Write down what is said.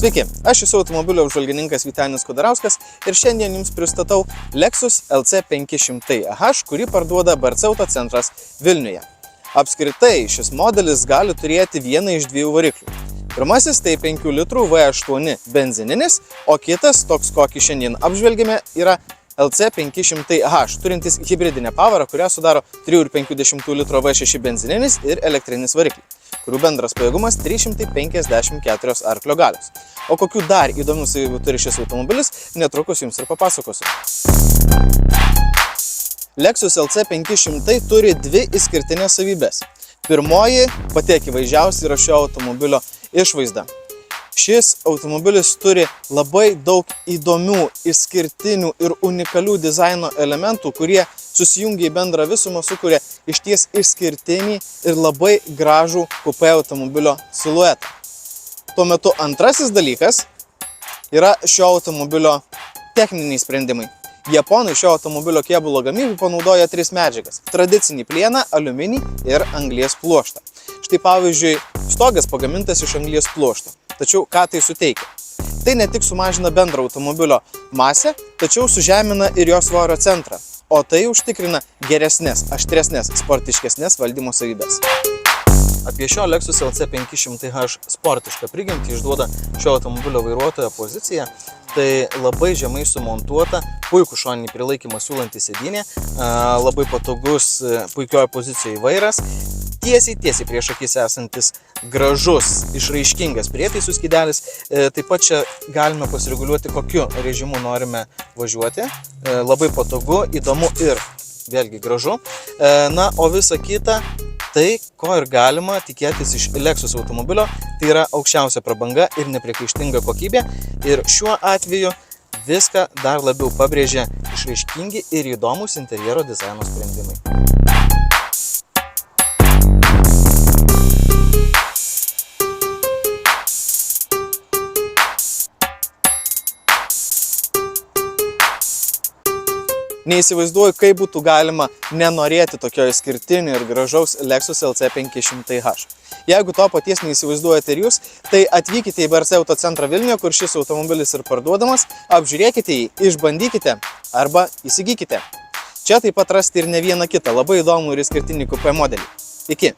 Sveiki, aš esu automobilio apžvalgininkas Vytenis Kudarauskas ir šiandien jums pristatau Lexus LC500H, kurį parduoda BRC Autocentras Vilniuje. Apskritai, šis modelis gali turėti vieną iš dviejų variklių. Pirmasis tai 5 litrų V8 benzininis, o kitas, toks kokį šiandien apžvelgime, yra LC500H, turintis hibridinę pavarą, kurią sudaro 3,5 litro V6 benzininis ir elektrinis varikliai, kurių bendras pajėgumas 354 arklio galios. O kokių dar įdomių savybių turi šis automobilis, netrukus jums ir papasakosiu. Lexus LC500 turi dvi išskirtinės savybės. Pirmoji, pati akivaizdžiausia, yra šio automobilio išvaizda. Šis automobilis turi labai daug įdomių, išskirtinių ir unikalių dizaino elementų, kurie susijungia į bendrą visumą, sukuria išties išskirtinį ir labai gražų kupė automobilio siluetą. Tuo metu antrasis dalykas yra šio automobilio techniniai sprendimai. Japonai šio automobilio kėbulo gamybai panaudoja 3 medžiagas – tradicinį plieną, aliuminį ir anglies pluoštą. Štai pavyzdžiui, stogas pagamintas iš anglies pluošto. Tačiau ką tai suteikia? Tai ne tik sumažina bendrą automobilio masę, tačiau sužemina ir jo svorio centrą, o tai užtikrina geresnės, aštresnės, sportiškesnės valdymo savybės. Apie šio Lexus LC500H sportišką prigimtį išduoda šio automobilio vairuotojo pozicija. Tai labai žemai sumontuota, puikų šoninį prilaikymą siūlanti sėdynė, labai patogus, puikioje pozicijoje vairas, tiesiai prieš akis esantis gražus, išraiškingas prietaisų skydelis. Taip pat čia galime pasireguliuoti, kokiu režimu norime važiuoti. Labai patogu, įdomu ir vėlgi gražu. Na, o visa kita, tai, ko ir galima tikėtis iš Lexus automobilio, tai yra aukščiausia prabanga ir nepriekaištinga kokybė. Ir šiuo atveju viską dar labiau pabrėžia išraiškingi ir įdomus interjero dizaino sprendimai. Neįsivaizduoju, kaip būtų galima nenorėti tokio išskirtinio ir gražaus Lexus LC500H. Jeigu to paties neįsivaizduojate ir jūs, tai atvykite į BRC Autocentrą Vilniuje, kur šis automobilis ir parduodamas, apžiūrėkite jį, išbandykite arba įsigykite. Čia taip pat rasite ir ne vieną kitą labai įdomų ir išskirtinį kupė modelį. Iki!